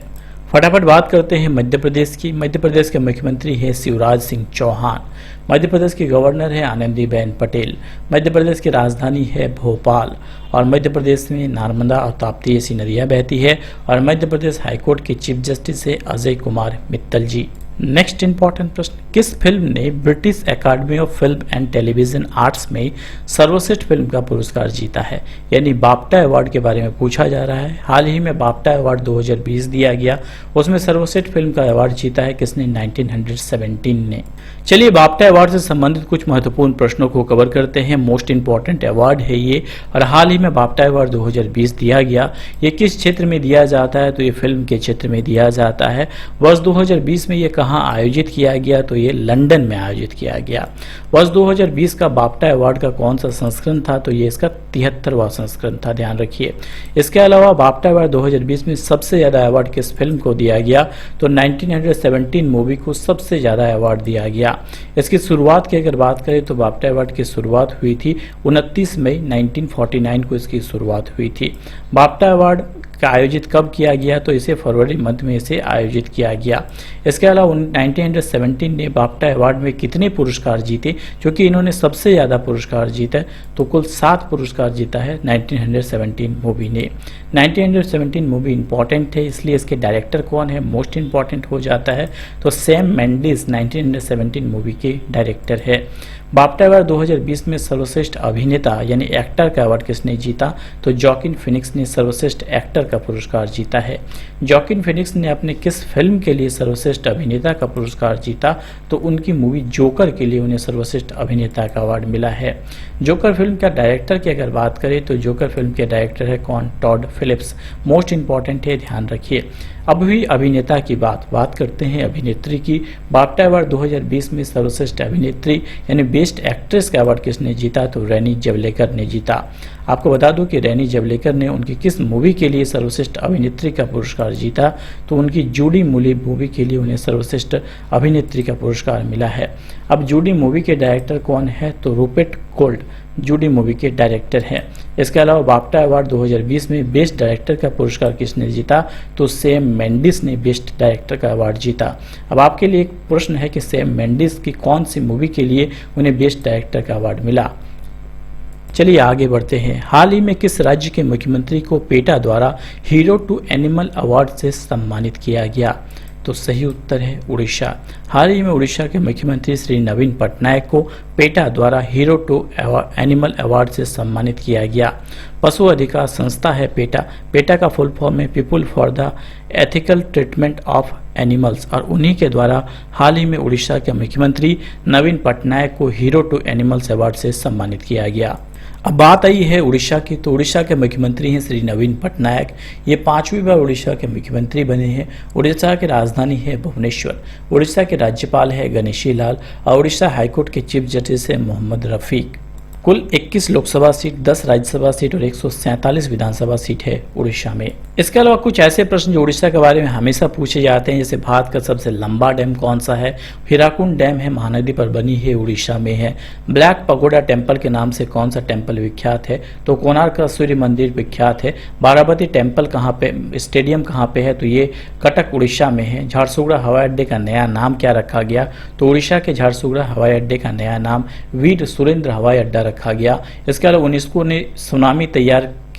फटाफट बात करते हैं मध्य प्रदेश की। मध्य प्रदेश के मुख्यमंत्री है शिवराज सिंह चौहान। मध्य प्रदेश की गवर्नर है आनंदीबेन पटेल। मध्य प्रदेश की राजधानी है भोपाल और मध्य प्रदेश में नर्मदा और ताप्ती जैसी नदियां बहती है और मध्य प्रदेश हाईकोर्ट के चीफ जस्टिस है अजय कुमार मित्तल जी। नेक्स्ट इंपॉर्टेंट प्रश्न, किस फिल्म ने British academy of film and television arts में सर्वश्रेष्ठ फिल्म का पुरस्कार जीता है? यानी बाफ्टा अवार्ड के बारे में पूछा जा रहा है। हाल ही में बाफ्टा अवार्ड 2020 दिया गया, उसमें सर्वश्रेष्ठ फिल्म का अवार्ड जीता है किसने? 1917 ने। चलिए बाफ्टा अवार्ड से संबंधित कुछ महत्वपूर्ण प्रश्नों को कवर करते हैं। मोस्ट इंपॉर्टेंट अवार्ड है ये और हाल ही में बाफ्टा अवार्ड 2020 दिया गया। ये किस क्षेत्र में दिया जाता है? तो ये फिल्म के क्षेत्र में दिया जाता है। वर्ष 2020 में ये कहाँ आयोजित किया गया? तो ये लंदन में आयोजित किया गया। वर्ष 2020 का बाफ्टा अवार्ड का कौन सा संस्करण था? तो ये इसका 73वां संस्करण था, ध्यान रखिए। इसके अलावा बाफ्टा अवार्ड 2020 में सबसे ज्यादा अवार्ड किस फिल्म को दिया गया? तो 1917 मूवी को सबसे ज्यादा अवार्ड दिया गया। इसकी शुरुआत की अगर बात करें तो बाफ्टा अवार्ड की शुरुआत हुई थी 29 मई 1949 को इसकी शुरुआत हुई थी। बाफ्टा अवार्ड का आयोजित कब किया गया, तो इसे फरवरी मंथ में इसे आयोजित किया गया। इसके अलावा 1917 ने बाफ्टा अवार्ड में कितने पुरस्कार जीते, क्योंकि इन्होंने सबसे ज़्यादा पुरस्कार जीता, तो कुल 7 पुरस्कार जीता है 1917 मूवी ने। 1917 मूवी इंपॉर्टेंट है, इसलिए इसके डायरेक्टर कौन है मोस्ट इंपॉर्टेंट हो जाता है, तो सैम मेंडिस 1917 मूवी के डायरेक्टर है। बाफ्टा अवार्ड 2020 में सर्वश्रेष्ठ अभिनेता यानी एक्टर का अवार्ड किसने जीता, तो जॉकिन फिनिक्स ने सर्वश्रेष्ठ एक्टर का पुरस्कार जीता है। जॉकिन फिनिक्स ने अपने किस फिल्म के लिए सर्वश्रेष्ठ अभिनेता का पुरस्कार जीता, तो उनकी मूवी जोकर के लिए उन्हें सर्वश्रेष्ठ अभिनेता का अवार्ड मिला है। जोकर फिल्म का डायरेक्टर की अगर बात करें तो जोकर फिल्म के डायरेक्टर है कौन, टॉड फिलिप्स। मोस्ट इंपॉर्टेंट है, ध्यान रखिए। अब भी अभिनेता की बात करते हैं अभिनेत्री की। बाफ्टा अवार्ड 2020 में सर्वश्रेष्ठ अभिनेत्री यानी बेस्ट एक्ट्रेस का अवार्ड किसने जीता, तो रेनी जेवलेकर ने जीता। आपको बता दूं कि रेनी जेवलेकर ने उनकी किस मूवी के लिए सर्वश्रेष्ठ अभिनेत्री का पुरस्कार जीता, तो उनकी जूडी मूली मूवी के लिए उन्हें सर्वश्रेष्ठ अभिनेत्री का पुरस्कार मिला है। अब जूडी मूवी के डायरेक्टर कौन है, तो रूपर्ट गोल्ड जूडी मूवी के डायरेक्टर हैं। इसके अलावा बाफ्टा अवार्ड 2020 में बेस्ट डायरेक्टर का पुरस्कार किसने जीता, तो सैम मेंडिस ने बेस्ट डायरेक्टर का अवार्ड जीता। अब आपके लिए एक प्रश्न है कि सैम मेंडिस की कौन सी मूवी के लिए उन्हें बेस्ट डायरेक्टर का अवार्ड मिला। चलिए आगे बढ़ते हैं। हाल ही में किस राज्य के मुख्यमंत्री को पेटा द्वारा हीरो टू एनिमल अवार्ड से सम्मानित किया गया, तो सही उत्तर है उड़ीसा। हाल ही में उड़ीसा के मुख्यमंत्री श्री नवीन पटनायक को पेटा द्वारा हीरो टू एनिमल अवार्ड से सम्मानित किया गया। पशु अधिकार संस्था है पेटा। पेटा का फुल फॉर्म है people for the ethical treatment of animals, और उन्हीं के द्वारा हाल ही में उड़ीसा के मुख्यमंत्री नवीन पटनायक को हीरो टू एनिमल्स अवार्ड से सम्मानित किया गया। अब बात आई है उड़ीसा की, तो उड़ीसा के मुख्यमंत्री हैं श्री नवीन पटनायक। ये 5वीं बार उड़ीसा के मुख्यमंत्री बने हैं। उड़ीसा की राजधानी है भुवनेश्वर। उड़ीसा के राज्यपाल है गणेशी लाल और उड़ीसा हाईकोर्ट के चीफ जस्टिस है मोहम्मद रफीक। कुल 21 लोकसभा सीट, 10 राज्यसभा सीट और 147 विधानसभा सीट है उड़ीसा में। इसके अलावा कुछ ऐसे प्रश्न जो उड़ीसा के बारे में हमेशा पूछे जाते हैं, जैसे भारत का सबसे लंबा डैम कौन सा है। हीराकुंड डैम है, महानदी पर बनी है, उड़ीसा में है। ब्लैक पगोडा टेम्पल के नाम से कौन सा टेम्पल विख्यात है, तो कोणार्क का सूर्य मंदिर विख्यात है। बाराबती टेम्पल कहाँ पे, स्टेडियम कहाँ पे है, तो ये कटक उड़ीसा में है। झारसुगड़ा हवाई अड्डे का नया नाम क्या रखा गया, तो उड़ीसा के झारसुगड़ा हवाई अड्डे का नया नाम वीर सुरेंद्र हवाई अड्डा रखा गया। इसके अलावा यूनेस्को ने सुनामी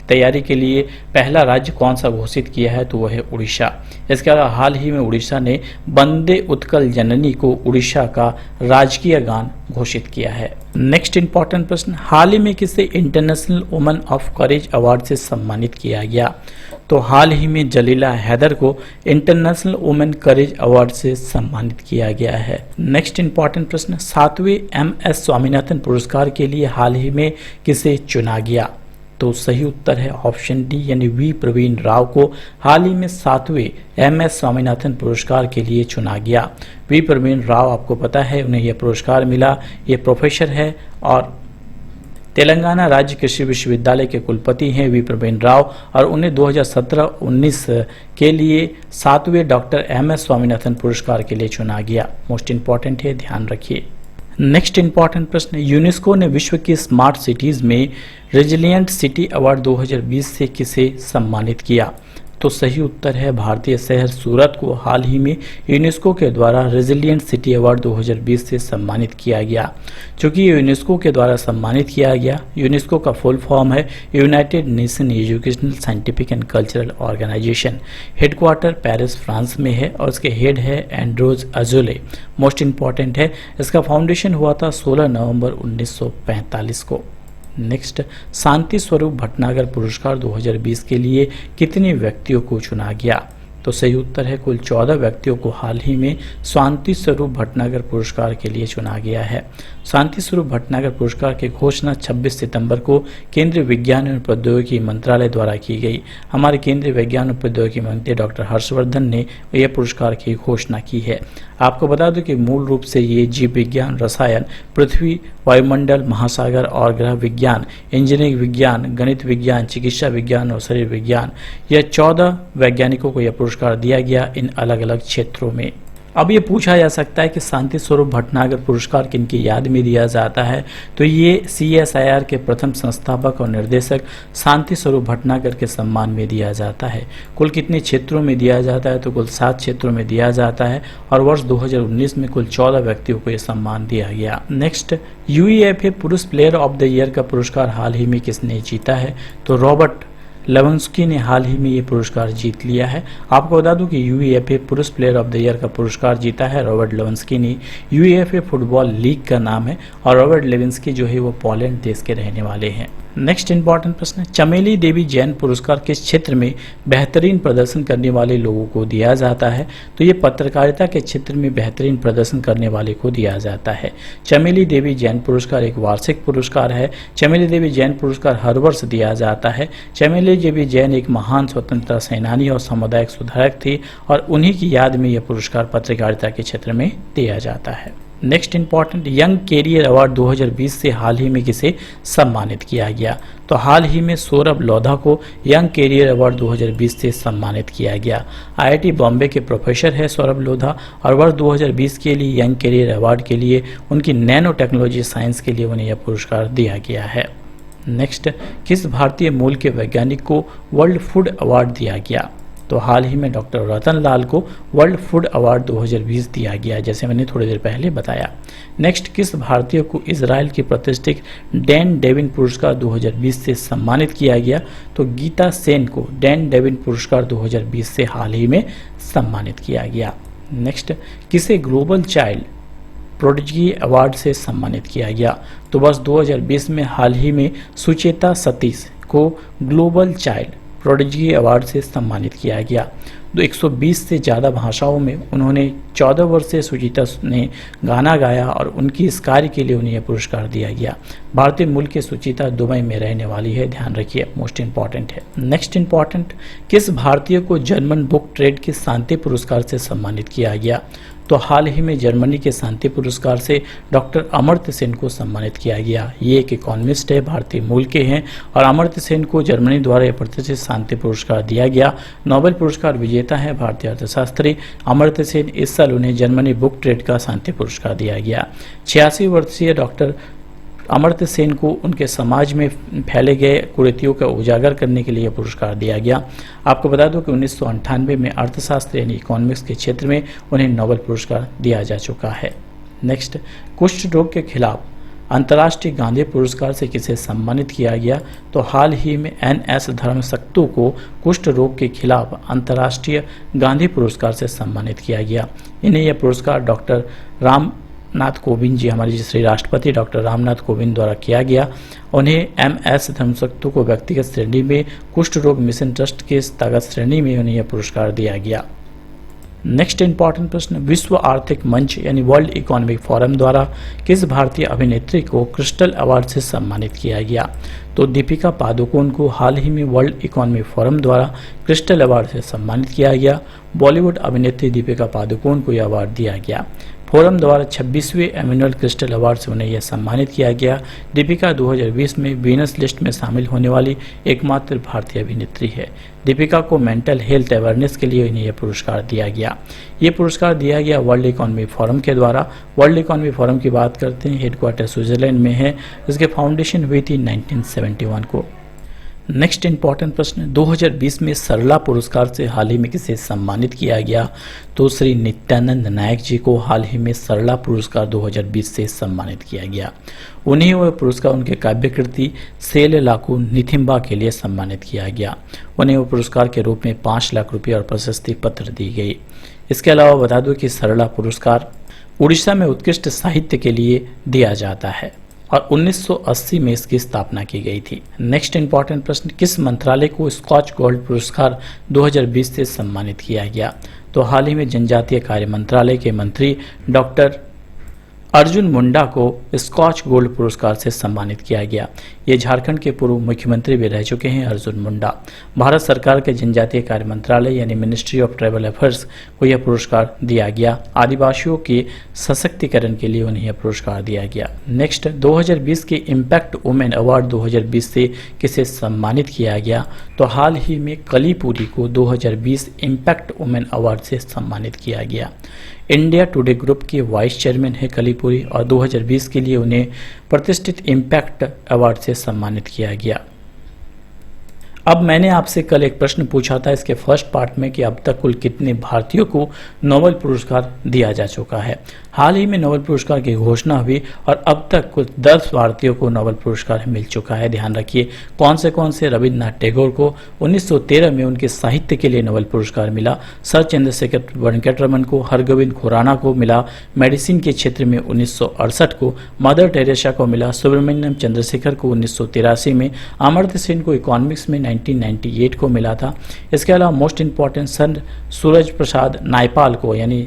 तैयारी के लिए पहला राज्य कौन सा घोषित किया है, तो वह है उड़ीसा। इसके अलावा हाल ही में उड़ीसा ने वंदे उत्कल जननी को उड़ीसा का राजकीय गान घोषित किया है। नेक्स्ट इंपॉर्टेंट प्रश्न, हाल ही में किसे international women of courage award से सम्मानित किया गया, तो हाल ही में जलीला हैदर को इंटरनेशनल वुमेन करेज अवार्ड से सम्मानित किया गया है। नेक्स्ट इंपॉर्टेंट प्रश्न, 7वें MS स्वामीनाथन पुरस्कार के लिए हाल ही में किसे चुना गया, तो सही उत्तर है ऑप्शन डी यानी वी प्रवीण राव को हाल ही में 7वें MS स्वामीनाथन पुरस्कार के लिए चुना गया। वी प्रवीण राव आपको पता है उन्हें यह पुरस्कार मिला। ये प्रोफेसर है और तेलंगाना राज्य कृषि विश्वविद्यालय के कुलपति हैं वी प्रवीण राव, और उन्हें 2017-19 के लिए 7वें डॉक्टर MS स्वामीनाथन पुरस्कार के लिए चुना गया। मोस्ट इंपॉर्टेंट है, ध्यान रखिए। नेक्स्ट इंपॉर्टेंट प्रश्न, यूनेस्को ने विश्व की स्मार्ट सिटीज में रेजिलिएंट सिटी अवार्ड 2020 से किसे सम्मानित किया, तो सही उत्तर है भारतीय शहर सूरत को हाल ही में यूनेस्को के द्वारा रेजिलिएंट सिटी अवार्ड 2020 से सम्मानित किया गया। चूँकि ये यूनेस्को के द्वारा सम्मानित किया गया, यूनेस्को का फुल फॉर्म है United Nation Educational Scientific and Cultural Organization. Headquarter Paris France में है और इसके हेड है एंड्रोज अजोले। मोस्ट इंपॉर्टेंट है, इसका फाउंडेशन हुआ था 16 नवंबर 1945 को। नेक्स्ट, शांति स्वरूप भटनागर पुरस्कार 2020 के लिए कितने व्यक्तियों को चुना गया, तो सही उत्तर है कुल 14 व्यक्तियों को हाल ही में शांति स्वरूप भटनागर पुरस्कार के लिए चुना गया है। शांति स्वरूप भटनागर पुरस्कार की घोषणा 26 सितंबर को केंद्रीय विज्ञान एवं प्रौद्योगिकी मंत्रालय द्वारा की गई। हमारे केंद्रीय विज्ञान एवं प्रौद्योगिकी मंत्री डॉक्टर हर्षवर्धन ने यह पुरस्कार की घोषणा की है। आपको बता दूं कि मूल रूप से ये जीव विज्ञान, रसायन, पृथ्वी, वायुमंडल, महासागर और ग्रह विज्ञान, इंजीनियरिंग विज्ञान, गणित विज्ञान, चिकित्सा विज्ञान और शरीर विज्ञान, यह 14 वैज्ञानिकों को यह पुरस्कार दिया गया इन अलग अलग क्षेत्रों में। अब ये पूछा जा सकता है कि शांति स्वरूप भटनागर पुरस्कार किनकी याद में दिया जाता है, तो ये CSIR के प्रथम संस्थापक और निर्देशक शांति स्वरूप भटनागर के सम्मान में दिया जाता है। कुल कितने क्षेत्रों में दिया जाता है, तो कुल 7 क्षेत्रों में दिया जाता है और वर्ष 2019 में कुल 14 व्यक्तियों को यह सम्मान दिया गया। नेक्स्ट, UEFA पुरुष प्लेयर ऑफ द ईयर का पुरस्कार हाल ही में किसने जीता है, तो रॉबर्ट लेवेंस्की ने हाल ही में ये पुरस्कार जीत लिया है। आपको बता दूं कि UEFA पुरुष प्लेयर ऑफ द ईयर का पुरस्कार जीता है रॉबर्ट लेवेंस्की ने। UEFA फुटबॉल लीग का नाम है और रॉबर्ट लेवेंस्की जो है वो पोलैंड देश के रहने वाले हैं। नेक्स्ट इंपॉर्टेंट प्रश्न, चमेली देवी जैन पुरस्कार किस क्षेत्र में बेहतरीन प्रदर्शन करने वाले लोगों को दिया जाता है, तो ये पत्रकारिता के क्षेत्र में बेहतरीन प्रदर्शन करने वाले को दिया जाता है। चमेली देवी जैन पुरस्कार एक वार्षिक पुरस्कार है। चमेली देवी जैन पुरस्कार हर वर्ष दिया जाता है। चमेली देवी जैन एक महान स्वतंत्रता सेनानी और सामुदायिक सुधारक थी और उन्हीं की याद में यह पुरस्कार पत्रकारिता के क्षेत्र में दिया जाता है। Next important, young career award 2020 से हाल ही में किसे सम्मानित किया गया, तो हाल ही में सौरभ लोधा को यंग कैरियर अवार्ड 2020 से सम्मानित किया गया। IIT बॉम्बे के प्रोफेसर है सौरभ लोधा और वर्ष 2020 के लिए यंग कैरियर अवार्ड के लिए उनकी नैनो टेक्नोलॉजी साइंस के लिए उन्हें यह पुरस्कार दिया गया है। नेक्स्ट, किस भारतीय मूल के वैज्ञानिक को वर्ल्ड फूड अवार्ड दिया गया, तो हाल ही में डॉक्टर रतन लाल को वर्ल्ड फूड अवार्ड 2020 दिया गया, जैसे मैंने थोड़ी देर पहले बताया। नेक्स्ट, किस भारतीय को इजराइल की प्रतिष्ठित डैन डेविन पुरस्कार 2020 से सम्मानित किया गया, तो गीता सेन को डैन डेविन पुरस्कार 2020 से हाल ही में सम्मानित किया गया। नेक्स्ट, किसे ग्लोबल चाइल्ड प्रोडिजी अवार्ड से सम्मानित किया गया, तो वर्ष 2020 में हाल ही में सुचेता सतीश को ग्लोबल चाइल्ड प्रोडिजी अवार्ड से सम्मानित किया गया। 120 से ज़्यादा भाषाओं में उन्होंने 14 वर्षीय सुचिता ने गाना गाया और उनकी इस कार्य के लिए उन्हें यह पुरस्कार दिया गया। भारतीय मूल की सुचिता दुबई में रहने वाली है, ध्यान रखिए, मोस्ट इंपॉर्टेंट है। नेक्स्ट इंपॉर्टेंट, किस भारतीय को जर्मन बुक ट्रेड के शांति पुरस्कार से सम्मानित किया गया, तो हाल ही में जर्मनी के शांति पुरस्कार से डॉक्टर अमर्त्य सेन को सम्मानित किया गया। ये एक इकोनॉमिस्ट है, भारतीय मूल के हैं और अमर्त्य सेन को जर्मनी द्वारा यह प्रतिष्ठित शांति पुरस्कार दिया गया। नोबेल पुरस्कार विजेता है भारतीय अर्थशास्त्री अमर्त्य सेन। इस साल उन्हें जर्मनी बुक ट्रेड का शांति पुरस्कार दिया गया। 86 वर्षीय डॉक्टर अमर्त्य सेन को उनके समाज में फैले गए कुरीतियों का उजागर करने के लिए पुरस्कार दिया गया। आपको बता दूं कि 1998 में अर्थशास्त्र यानी इकोनॉमिक्स के क्षेत्र में उन्हें नोबेल पुरस्कार दिया जा चुका है। नेक्स्ट, कुष्ठ रोग के खिलाफ अंतर्राष्ट्रीय गांधी पुरस्कार से किसे सम्मानित किया गया, तो हाल ही में NS धर्मसक्तु को कुष्ठ रोग के खिलाफ अंतर्राष्ट्रीय गांधी पुरस्कार से सम्मानित किया गया। इन्हें यह पुरस्कार डॉक्टर रामनाथ कोविंद जी, हमारे श्री राष्ट्रपति डॉक्टर रामनाथ कोविंद द्वारा किया गया। उन्हें MS धर्मसक्तु को व्यक्तिगत श्रेणी में, कुष्ठ रोग मिशन ट्रस्ट के ताकत श्रेणी में उन्हें यह पुरस्कार दिया गया। नेक्स्ट इंपॉर्टेंट प्रश्न, विश्व आर्थिक मंच यानी वर्ल्ड इकोनॉमिक फोरम द्वारा किस भारतीय अभिनेत्री को क्रिस्टल अवार्ड से सम्मानित किया गया, तो दीपिका पादुकोण को हाल ही में वर्ल्ड इकोनॉमिक फोरम द्वारा क्रिस्टल अवार्ड से सम्मानित किया गया। बॉलीवुड अभिनेत्री दीपिका पादुकोण को यह अवार्ड दिया गया। फोरम द्वारा 26वें एनुअल क्रिस्टल अवार्ड से उन्हें यह सम्मानित किया गया। दीपिका 2020 में वीनस लिस्ट में शामिल होने वाली एकमात्र भारतीय अभिनेत्री है। दीपिका को मेंटल हेल्थ अवेयरनेस के लिए इन्हें यह पुरस्कार दिया गया। ये पुरस्कार दिया गया वर्ल्ड इकोनॉमिक फोरम के द्वारा। वर्ल्ड इकोनॉमिक फोरम की बात करते हैं, हेडक्वार्टर स्विट्जरलैंड में है। इसके फाउंडेशन हुई थी 1971 को। नेक्स्ट इंपॉर्टेंट प्रश्न, 2020 में सरला पुरस्कार से हाल ही में किसे सम्मानित किया गया, तो श्री नित्यानंद नायक जी को हाल ही में सरला पुरस्कार 2020 से सम्मानित किया गया। उन्हें वह पुरस्कार उनके काव्य कृति सेल लाकू निथिम्बा के लिए सम्मानित किया गया। उन्हें वह पुरस्कार के रूप में 5 लाख रुपये और प्रशस्ति पत्र दी गई। इसके अलावा बता दूं कि सरला पुरस्कार उड़ीसा में उत्कृष्ट साहित्य के लिए दिया जाता है और 1980 में इसकी स्थापना की गई थी। नेक्स्ट इंपॉर्टेंट प्रश्न, किस मंत्रालय को स्कॉच गोल्ड पुरस्कार 2020 से सम्मानित किया गया, तो हाल ही में जनजातीय कार्य मंत्रालय के मंत्री डॉक्टर अर्जुन मुंडा को स्कॉच गोल्ड पुरस्कार से सम्मानित किया गया। ये झारखंड के पूर्व मुख्यमंत्री भी रह चुके हैं अर्जुन मुंडा। भारत सरकार के जनजातीय कार्य मंत्रालय यानी मिनिस्ट्री ऑफ ट्राइबल अफेयर्स को यह पुरस्कार दिया गया। आदिवासियों के सशक्तिकरण के लिए उन्हें यह पुरस्कार दिया गया। नेक्स्ट, 2020 के इम्पैक्ट वुमेन अवार्ड 2020 से किसे सम्मानित किया गया, तो हाल ही में कलीपुरी को 2020 इम्पैक्ट वुमेन अवार्ड से सम्मानित किया गया। इंडिया टुडे ग्रुप के वाइस चेयरमैन है कलीपुरी और 2020 के लिए उन्हें प्रतिष्ठित इम्पैक्ट अवार्ड से सम्मानित किया गया। अब मैंने आपसे कल एक प्रश्न पूछा था इसके फर्स्ट पार्ट में कि अब तक कुल कितने भारतीयों को नोबेल पुरस्कार दिया जा चुका है। हाल ही में नोबेल पुरस्कार की घोषणा हुई और अब तक कुल 10 भारतीयों को नोबेल पुरस्कार मिल चुका है। ध्यान रखिए कौन से रविन्द्रनाथ टैगोर को 1913 में उनके साहित्य के लिए नोबेल पुरस्कार मिला, सर चंद्रशेखर वेंकटरमन को, हरगोविंद खुराना को मिला मेडिसिन के क्षेत्र में 1968 को, मदर टेरेसा को मिला, सुब्रमण्यम चंद्रशेखर को 1983 में, अमर्त्य सेन को इकोनॉमिक्स में 1998 को मिला था। इसके अलावा most important sir Suraj Prasad Naipal को, यानी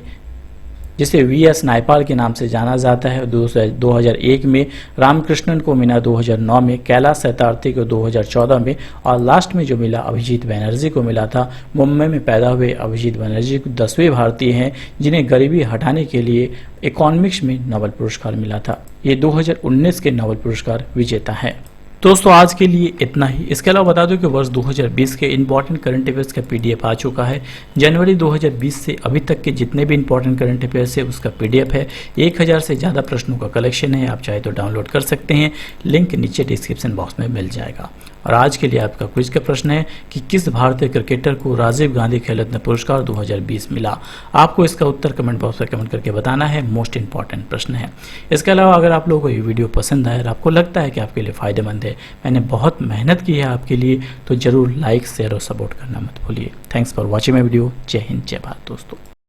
जिसे वीएस नायपाल के नाम से जाना जाता है, 2001 में, रामकृष्णन को मिला 2009 में, कैलाश सत्यार्थी को 2014 में और लास्ट में जो मिला अभिजीत बनर्जी को मिला था। मुंबई में पैदा हुए अभिजीत बनर्जी 10वें भारतीय हैं जिन्हें गरीबी हटाने के लिए इकोनॉमिक्स में नोबेल पुरस्कार मिला था। ये 2019 के नोबेल पुरस्कार विजेता हैं। दोस्तों आज के लिए इतना ही। इसके अलावा बता दूं कि वर्ष 2020 के इंपॉर्टेंट करंट अफेयर्स का पीडीएफ आ चुका है। जनवरी 2020 से अभी तक के जितने भी इंपॉर्टेंट करंट अफेयर्स है उसका पीडीएफ है। 1000 से ज़्यादा प्रश्नों का कलेक्शन है, आप चाहे तो डाउनलोड कर सकते हैं, लिंक नीचे डिस्क्रिप्शन बॉक्स में मिल जाएगा। और आज के लिए आपका क्विज का प्रश्न है कि किस भारतीय क्रिकेटर को राजीव गांधी खेल रत्न पुरस्कार 2020 मिला। आपको इसका उत्तर कमेंट बॉक्स में कमेंट करके बताना है, मोस्ट इंपॉर्टेंट प्रश्न है। इसके अलावा अगर आप लोगों को ये वीडियो पसंद आए और आपको लगता है कि आपके लिए फ़ायदेमंद है, मैंने बहुत मेहनत की है आपके लिए, तो ज़रूर लाइक शेयर और सपोर्ट करना मत भूलिए। Thanks for watching my video. जय हिंद जय भारत दोस्तों।